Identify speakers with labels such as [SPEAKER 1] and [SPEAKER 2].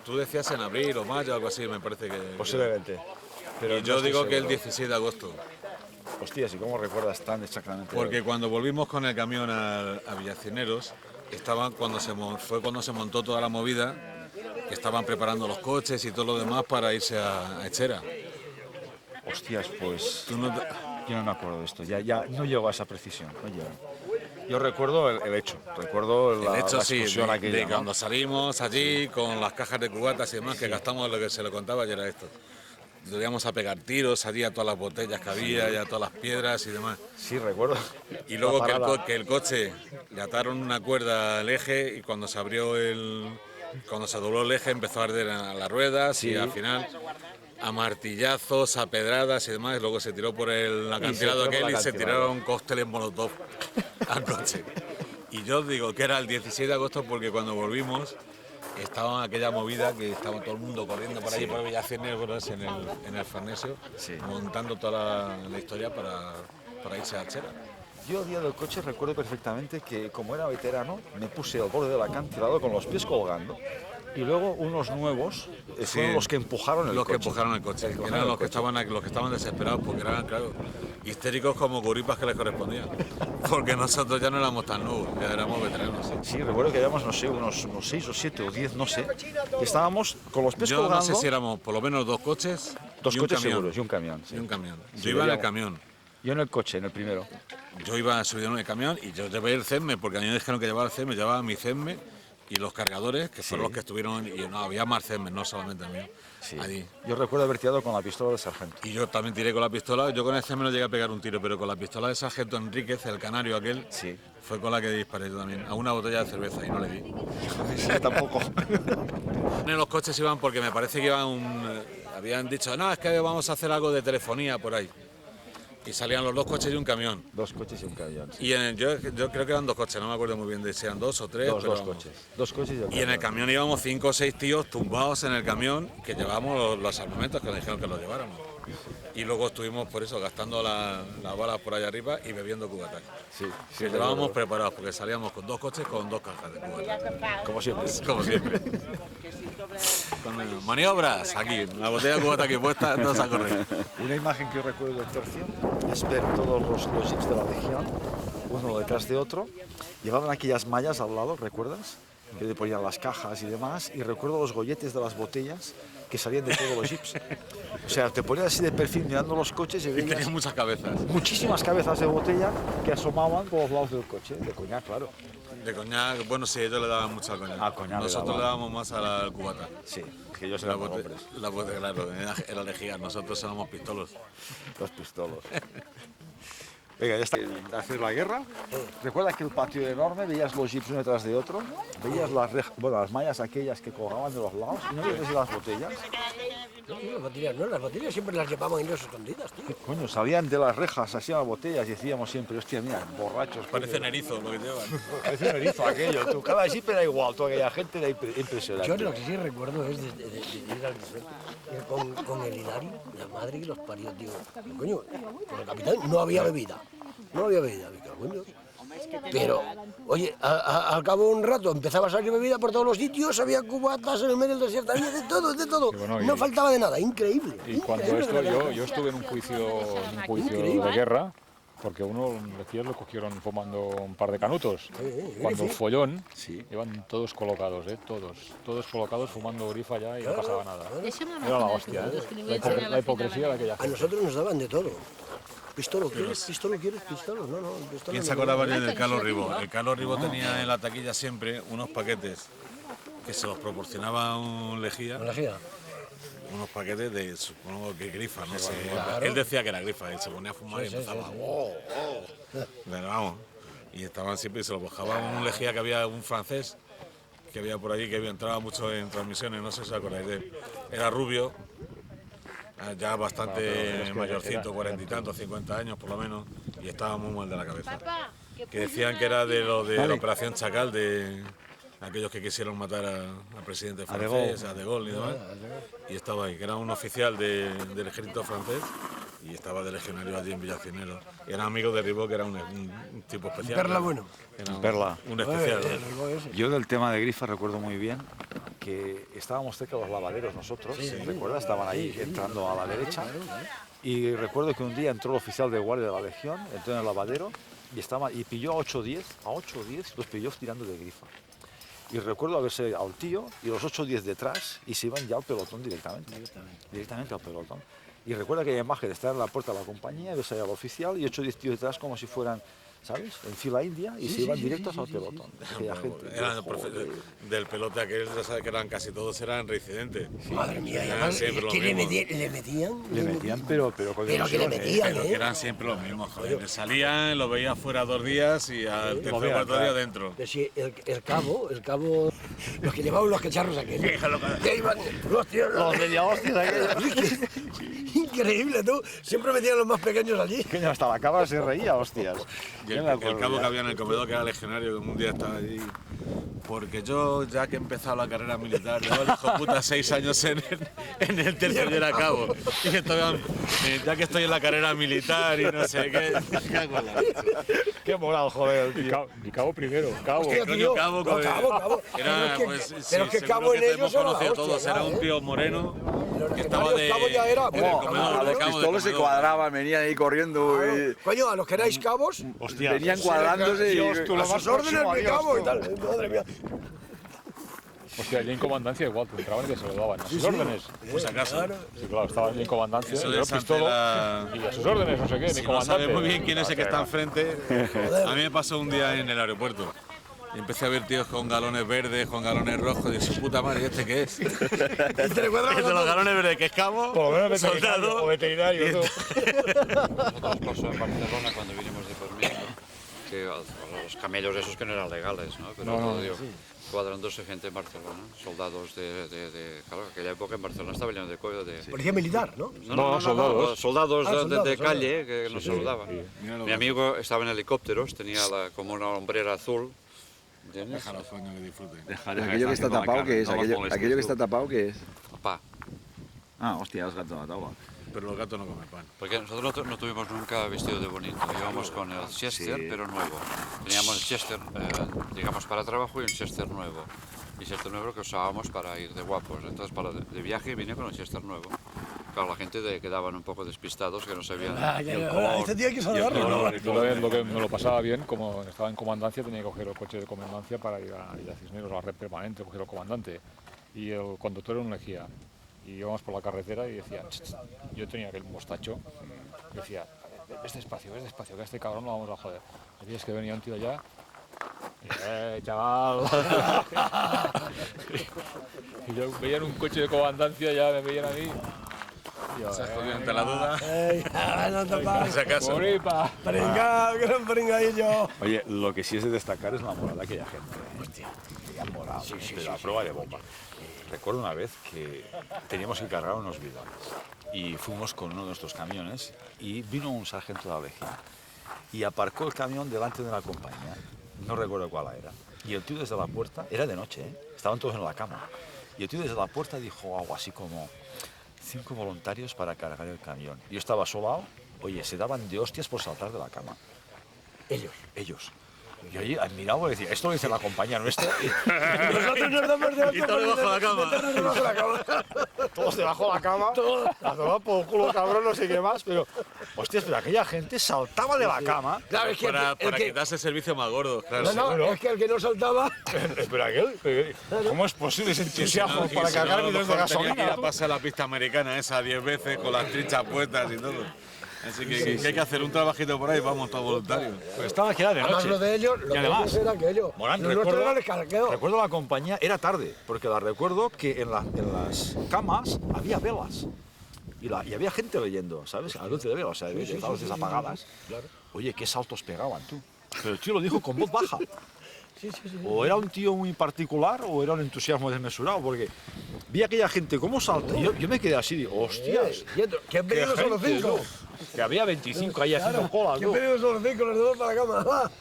[SPEAKER 1] tú decías en abril o mayo, algo así, me parece que...
[SPEAKER 2] Posiblemente. Pero
[SPEAKER 1] Y yo
[SPEAKER 2] no
[SPEAKER 1] digo
[SPEAKER 2] estoy
[SPEAKER 1] que el
[SPEAKER 2] seguro.
[SPEAKER 1] 16 de agosto.
[SPEAKER 2] Hostias, ¿y cómo recuerdas tan exactamente?
[SPEAKER 1] Porque cuando volvimos con el camión a Villacineros, estaban fue cuando se montó toda la movida, que estaban preparando los coches y todo lo demás para irse a Echera.
[SPEAKER 2] Hostias, pues
[SPEAKER 1] Tú no te-
[SPEAKER 2] yo no me acuerdo de esto. Ya no llego a esa precisión. No llego. Yo recuerdo el hecho. Recuerdo
[SPEAKER 1] El hecho
[SPEAKER 2] la
[SPEAKER 1] sí,
[SPEAKER 2] excursión
[SPEAKER 1] de
[SPEAKER 2] aquella, ¿no?
[SPEAKER 1] cuando salimos allí con las cajas de cubatas y demás, que gastamos lo que se le contaba y era esto. Íbamos a pegar tiros allí a todas las botellas que había y a todas las piedras y demás.
[SPEAKER 2] Sí, recuerdo.
[SPEAKER 1] Y
[SPEAKER 2] La
[SPEAKER 1] luego
[SPEAKER 2] parada.
[SPEAKER 1] que el coche le ataron una cuerda al eje y cuando se abrió cuando se dobló el eje empezó a arder a las ruedas
[SPEAKER 2] Sí.
[SPEAKER 1] y al final a martillazos, a pedradas y demás, y luego se tiró por el acantilado
[SPEAKER 2] tiró por el
[SPEAKER 1] aquel y se
[SPEAKER 2] acantilado.
[SPEAKER 1] tiraron cócteles molotov al coche. Y yo digo que era el 16 de agosto porque cuando volvimos estaba aquella movida que estaba todo el mundo corriendo por allí por Villacineros en el Farnesio,
[SPEAKER 2] Sí.
[SPEAKER 1] montando toda la historia para irse a Chera.
[SPEAKER 2] Yo el día del coche recuerdo perfectamente que como era veterano me puse al borde del acantilado con los pies colgando y luego unos nuevos fueron los que empujaron el
[SPEAKER 1] Los
[SPEAKER 2] coche.
[SPEAKER 1] que empujaron el coche,
[SPEAKER 2] El
[SPEAKER 1] que
[SPEAKER 2] coger
[SPEAKER 1] eran
[SPEAKER 2] el
[SPEAKER 1] los que
[SPEAKER 2] coche.
[SPEAKER 1] estaban desesperados porque eran, claro, histéricos como guripas que les correspondían. Porque nosotros ya no éramos tan nuevos, ya éramos veteranos.
[SPEAKER 2] Sí, recuerdo que éramos, no sé, unos 6 o 7 o 10, no sé. Que estábamos con los pies
[SPEAKER 1] Yo
[SPEAKER 2] colgando.
[SPEAKER 1] no sé si éramos por lo menos dos coches
[SPEAKER 2] Dos
[SPEAKER 1] y un
[SPEAKER 2] coches
[SPEAKER 1] camión.
[SPEAKER 2] seguros y un camión. Sí.
[SPEAKER 1] Y un camión.
[SPEAKER 2] Sí,
[SPEAKER 1] Yo iba en el
[SPEAKER 2] veíamos.
[SPEAKER 1] camión.
[SPEAKER 2] Yo en el coche, en el primero.
[SPEAKER 1] Yo iba subido en el camión y yo llevé el CESME, porque a mí me dijeron que llevaba el CESME, llevaba mi CESME y los cargadores, que fueron los que estuvieron, y no, había más CESME, no solamente el mío,
[SPEAKER 2] Sí.
[SPEAKER 1] allí.
[SPEAKER 2] Yo recuerdo haber tirado con la pistola del sargento.
[SPEAKER 1] Y yo también tiré con la pistola, yo con el CESME no llegué a pegar un tiro, pero con la pistola del sargento Enríquez, el canario aquel,
[SPEAKER 2] Sí.
[SPEAKER 1] fue con la que disparé yo también, a una botella de cerveza y no le di.
[SPEAKER 2] Sí, tampoco.
[SPEAKER 1] En los coches iban porque me parece que habían dicho, no, es que vamos a hacer algo de telefonía por ahí. Y salían los dos coches y un camión.
[SPEAKER 2] Dos coches y un camión. Sí.
[SPEAKER 1] Y yo creo que eran dos coches, no me acuerdo muy bien de si eran dos o tres.
[SPEAKER 2] Dos coches. Dos coches y un
[SPEAKER 1] Y en el
[SPEAKER 2] camión.
[SPEAKER 1] camión íbamos 5 o 6 tíos tumbados en el camión que llevábamos los armamentos que nos dijeron que los lleváramos. Y luego estuvimos por eso gastando las balas por allá arriba y bebiendo cubatas.
[SPEAKER 2] Sí,
[SPEAKER 1] Que llevábamos preparados porque salíamos con dos coches con dos cajas de cubatas.
[SPEAKER 2] como siempre.
[SPEAKER 1] Como siempre. Con maniobras, aquí, la botella de cubata aquí puesta, todos a correr.
[SPEAKER 2] Una imagen que yo recuerdo del tercio es ver todos los jeeps de la Legión, uno detrás de otro. Llevaban aquellas mallas al lado, ¿recuerdas? Que le ponían las cajas y demás. Y recuerdo los golletes de las botellas que salían de todos los jeeps. O sea, te ponías así de perfil mirando los coches y
[SPEAKER 1] Y tenía
[SPEAKER 2] veías
[SPEAKER 1] muchas cabezas.
[SPEAKER 2] muchísimas cabezas de botella que asomaban por los lados del coche, de coñac, claro.
[SPEAKER 1] De coñac, bueno, sí, ellos le daban mucho al coñac.
[SPEAKER 2] Ah, coñac le
[SPEAKER 1] Nosotros
[SPEAKER 2] daban.
[SPEAKER 1] le dábamos más a la cubata.
[SPEAKER 2] Sí, es que ellos
[SPEAKER 1] La
[SPEAKER 2] eran
[SPEAKER 1] bote,
[SPEAKER 2] hombres,
[SPEAKER 1] claro, era lejía, nosotros éramos pistolos.
[SPEAKER 2] los pistolos. Venga, ya está. Hacer la guerra. ¿Recuerdas que el patio era enorme? Veías los jeeps uno detrás de otro. Veías las mallas aquellas que colgaban de los lados. Y no veías las botellas.
[SPEAKER 3] No, las botellas siempre las llevaban ellos escondidas, tío.
[SPEAKER 2] Coño, salían de las rejas así las botellas y decíamos siempre, hostia, mira, borrachos.
[SPEAKER 1] Parecen erizos lo que llevan.
[SPEAKER 2] Parecía un erizo aquello. Tú, cada jeep era igual, toda aquella gente era impresionante.
[SPEAKER 3] Yo lo que sí recuerdo es de ir al desierto con el Hilario, la madre y los parió, tío. Coño, con el capitán no había bebida. No había bebida, me cago en Dios. Pero, oye, al cabo de un rato empezaba a salir bebida por todos los sitios, había cubatas en el medio del desierto, había de todo, de todo.
[SPEAKER 4] Y bueno,
[SPEAKER 3] No faltaba de nada, increíble.
[SPEAKER 4] Y cuando
[SPEAKER 3] increíble,
[SPEAKER 4] esto, yo estuve en un juicio de guerra, porque uno decía lo cogieron fumando un par de canutos. Cuando el follón, iban todos colocados, todos colocados fumando grifa ya y no pasaba nada.
[SPEAKER 5] Eso no me
[SPEAKER 4] Era la
[SPEAKER 5] acuerdo,
[SPEAKER 4] hostia,
[SPEAKER 5] es que le voy a
[SPEAKER 4] la,
[SPEAKER 5] enseñar
[SPEAKER 4] la
[SPEAKER 5] la
[SPEAKER 4] hipocresía de aquella
[SPEAKER 3] A
[SPEAKER 4] gente.
[SPEAKER 3] nosotros nos daban de todo. ¿Pistolo quieres? ¿Pistolo quieres? ¿Pistolo? No, pistolo.
[SPEAKER 1] ¿Quién
[SPEAKER 3] no.
[SPEAKER 1] se acordaba del Carlos Ribó? El Carlos Ribó tenía en la taquilla siempre unos paquetes que se los proporcionaba un lejía,
[SPEAKER 3] ¿Con la gira?
[SPEAKER 1] unos paquetes de, supongo que grifa, no sé.
[SPEAKER 3] claro.
[SPEAKER 1] Él decía que era grifa, él se ponía a fumar y empezaba. Pero vamos, y estaban siempre, y se los bajaba un lejía que había un francés que había por allí, que entraba mucho en transmisiones, no sé si os acordáis de él. Era rubio, ya bastante mayorcito, 40 y tantos, 50 años por lo menos, y estaba muy mal de la cabeza. Que decían que era de lo de la Operación Chacal, de aquellos que quisieron matar al presidente francés, a De Gaulle y demás, y estaba ahí, que era un oficial del ejército francés y estaba de legionario allí en Villacineros. Y era amigo de Ribó, que era un tipo especial.
[SPEAKER 3] Perla bueno.
[SPEAKER 1] Era
[SPEAKER 2] Perla.
[SPEAKER 1] un especial.
[SPEAKER 3] El Ribó ese.
[SPEAKER 2] Yo del tema de grifa recuerdo muy bien que estábamos cerca de los lavaderos nosotros, ¿recuerdas? Estaban ahí entrando a la derecha. Y recuerdo que un día entró el oficial de guardia de la Legión, entró en el lavadero y pilló a 8 o 10, los pilló tirando de grifa. Y recuerdo haberse al tío y los 8 o 10 detrás y se iban ya al pelotón directamente al pelotón. Y recuerda aquella imagen de estar en la puerta de la compañía, verse al oficial y 8 o 10 tíos detrás como si fueran, ¿sabes?, en fila india y se iban directos al pelotón. Aquella gente.
[SPEAKER 1] Eran del pelote aquel, ya sabes que eran casi todos eran reincidentes.
[SPEAKER 3] Madre mía,
[SPEAKER 1] Eran
[SPEAKER 3] además,
[SPEAKER 1] siempre
[SPEAKER 3] es
[SPEAKER 1] los
[SPEAKER 3] que le
[SPEAKER 1] mismos.
[SPEAKER 3] metían.
[SPEAKER 2] Le metían, pero
[SPEAKER 3] Pero que le metían,
[SPEAKER 1] Pero que eran siempre los mismos, joder. Salían, los veías fuera 2 días y al tercer o cuarto día dentro.
[SPEAKER 3] Sí, el cabo, los que llevaban los cacharros aquellos. Que iban, hostia,
[SPEAKER 2] Los media hostias aquellos.
[SPEAKER 3] Increíble, tú. Siempre metían los más pequeños allí.
[SPEAKER 2] Que hasta la cámara se reía, hostias.
[SPEAKER 1] Y el cabo que había en el comedor, que era legionario, que un día estaba allí. Porque yo, ya que he empezado la carrera militar, llevo el hijo puta 6 años en el tercer día era cabo. Y ya que estoy en la carrera militar y no sé qué. Me cago en la leche.
[SPEAKER 2] Qué moral, joder, tío.
[SPEAKER 4] Mi cabo primero, cabo.
[SPEAKER 3] Hostia,
[SPEAKER 1] Coño,
[SPEAKER 3] tío.
[SPEAKER 1] cabo,
[SPEAKER 3] No,
[SPEAKER 1] joder.
[SPEAKER 3] cabo.
[SPEAKER 1] Era,
[SPEAKER 3] Pero
[SPEAKER 1] pues,
[SPEAKER 3] es que,
[SPEAKER 1] sí,
[SPEAKER 3] pero es que
[SPEAKER 1] seguro
[SPEAKER 3] cabo en
[SPEAKER 1] te
[SPEAKER 3] ellos
[SPEAKER 1] hemos
[SPEAKER 3] era la
[SPEAKER 1] conocido
[SPEAKER 3] hostia,
[SPEAKER 1] todos.
[SPEAKER 3] ya,
[SPEAKER 1] Era un tío moreno
[SPEAKER 3] Los
[SPEAKER 1] que estaba de.
[SPEAKER 3] cabos ya era,
[SPEAKER 1] en el
[SPEAKER 3] como,
[SPEAKER 1] comedor,
[SPEAKER 5] A
[SPEAKER 1] de
[SPEAKER 5] los
[SPEAKER 1] cabo, de
[SPEAKER 5] pistoles se
[SPEAKER 1] comedor.
[SPEAKER 5] cuadraban, venían ahí corriendo y
[SPEAKER 3] Coño, a los que erais cabos,
[SPEAKER 2] Hostias.
[SPEAKER 5] venían cuadrándose
[SPEAKER 2] Dios, tú
[SPEAKER 5] y...
[SPEAKER 2] lo
[SPEAKER 3] a
[SPEAKER 2] más
[SPEAKER 3] sus órdenes
[SPEAKER 2] próximo a
[SPEAKER 3] me
[SPEAKER 2] Dios,
[SPEAKER 3] cabo y
[SPEAKER 2] tú.
[SPEAKER 3] tal. Madre mía.
[SPEAKER 4] Hostia, allí en comandancia igual, te entraban y te saludaban. A sus órdenes.
[SPEAKER 1] Pues acaso.
[SPEAKER 3] Claro.
[SPEAKER 4] Sí, claro, estaban allí en comandancia,
[SPEAKER 1] Eso
[SPEAKER 4] yo
[SPEAKER 1] es
[SPEAKER 4] pistola
[SPEAKER 1] ante
[SPEAKER 4] y a sus órdenes, no sé qué,
[SPEAKER 1] Si
[SPEAKER 4] ni
[SPEAKER 1] no
[SPEAKER 4] comandante.
[SPEAKER 1] sabes muy bien quién es el que está
[SPEAKER 4] Hostia,
[SPEAKER 1] enfrente. A mí me pasó un día en el aeropuerto. Y empecé a ver tíos con galones verdes, con galones rojos. Y dije, su puta madre, ¿y este qué es?
[SPEAKER 3] Te le cuadran
[SPEAKER 1] Es de los galones verdes, que es cabo,
[SPEAKER 2] Por lo menos
[SPEAKER 1] soldado.
[SPEAKER 2] veterinario. Tú.
[SPEAKER 6] Nosotros pasó en Barcelona cuando vinimos de permiso, que los camellos esos que no eran legales, ¿no? Pero todo, digo, cuadrándose gente en Barcelona, soldados claro, en aquella época en Barcelona estaba lleno de
[SPEAKER 3] Policía militar, ¿no?
[SPEAKER 4] No, soldados.
[SPEAKER 6] soldados
[SPEAKER 3] Ah,
[SPEAKER 6] de
[SPEAKER 3] soldados,
[SPEAKER 6] calle que nos saludaban.
[SPEAKER 1] Mira lo
[SPEAKER 6] Mi
[SPEAKER 1] que
[SPEAKER 6] amigo estaba en helicópteros, tenía como una hombrera azul, ¿entiendes?
[SPEAKER 1] Déjalo, coño, que disfruten.
[SPEAKER 5] Aquello que está tapado, ¿qué es? Aquello que está tapado, ¿qué es?
[SPEAKER 6] Papá.
[SPEAKER 5] Ah, hostia, has gato a la tabla.
[SPEAKER 1] Pero los gatos no comen pan.
[SPEAKER 6] Porque nosotros no tuvimos nunca vestido de bonito, íbamos con el Chester, pero nuevo. Teníamos el Chester, digamos, para trabajo y el Chester nuevo. Y Chester nuevo que usábamos para ir de guapos. Entonces, para de viaje vine con el Chester nuevo. Claro, la gente quedaban un poco despistados, que no sabían el color.
[SPEAKER 3] Este tío hay que saludarlo, ¿no?
[SPEAKER 4] Yo también lo que me lo pasaba bien, como estaba en comandancia, tenía que coger el coche de comandancia para ir a Cisneros, a la red permanente, coger el comandante. Y el conductor era un lejía. Y íbamos por la carretera y decía, "Ch, ch". Yo tenía aquel mostacho, y decía, ves despacio, que a este cabrón lo vamos a joder. Y es que venía un tío allá, y, chaval. Y yo veía en un coche de comandancia, ya me veían a mí. Y yo,
[SPEAKER 1] Se has jodido ante la duda.
[SPEAKER 3] Ey, no te
[SPEAKER 1] Por
[SPEAKER 3] pases.
[SPEAKER 1] si acaso.
[SPEAKER 4] Moripa.
[SPEAKER 3] Pringao, que no pringadillo.
[SPEAKER 2] Oye, lo que sí es de destacar es la moral de aquella gente. Hostia, aquella moral, pero a prueba de bomba. Recuerdo una vez que teníamos que cargar unos bidones y fuimos con uno de nuestros camiones y vino un sargento de la Legión y aparcó el camión delante de la compañía, no recuerdo cuál era, y el tío desde la puerta, era de noche, estaban todos en la cama, y el tío desde la puerta dijo algo así como 5 voluntarios para cargar el camión. Yo estaba solado, oye, se daban de hostias por saltar de la cama. Ellos. Y allí admiraba y decía, esto lo dice la compañía nuestra.
[SPEAKER 3] Nosotros nos damos de
[SPEAKER 1] Y todo debajo de la cama.
[SPEAKER 3] meternos debajo de la cama.
[SPEAKER 2] Todos debajo de la cama, la toma por culo cabrón, no sé qué más, pero hostias, pero aquella gente saltaba de la cama.
[SPEAKER 3] Claro, es que
[SPEAKER 1] Para
[SPEAKER 3] el que...
[SPEAKER 1] quitarse el servicio más gordo, claro.
[SPEAKER 3] No, es que el que no saltaba...
[SPEAKER 2] Pero aquel, ¿cómo es posible ese entusiasmo para
[SPEAKER 1] Si no,
[SPEAKER 2] cargar
[SPEAKER 1] a lo
[SPEAKER 2] bidones de
[SPEAKER 1] mejor tenía que ir
[SPEAKER 2] gasolina?
[SPEAKER 1] a pasar la pista americana esa 10 veces con las trinchas puestas y todo. Así que hay que hacer un trabajito por ahí, vamos todos voluntarios.
[SPEAKER 2] Pues estaba que era de
[SPEAKER 3] Además,
[SPEAKER 2] noche.
[SPEAKER 3] lo de ellos,
[SPEAKER 2] Y además,
[SPEAKER 3] era aquello.
[SPEAKER 2] Morán,
[SPEAKER 3] Lo nuestro
[SPEAKER 2] recuerdo,
[SPEAKER 3] era el escarqueo.
[SPEAKER 2] recuerdo la compañía, era tarde, porque la recuerdo que en las camas había velas. Y había gente leyendo, ¿sabes? A luz de velas, o sea, de luces apagadas.
[SPEAKER 3] Claro.
[SPEAKER 2] Oye, qué saltos pegaban, tú. Pero el tío lo dijo con voz baja. O era un tío muy particular o era un entusiasmo desmesurado, porque vi a aquella gente cómo salta. Y yo me quedé así, digo, hostias.
[SPEAKER 3] ¿Qué han venido solo
[SPEAKER 2] gente,
[SPEAKER 3] 5?
[SPEAKER 2] tú. Que había 25 ahí haciendo cola,
[SPEAKER 3] ¿Qué han
[SPEAKER 2] tú.
[SPEAKER 3] venido solo 5? Los dos para la cama.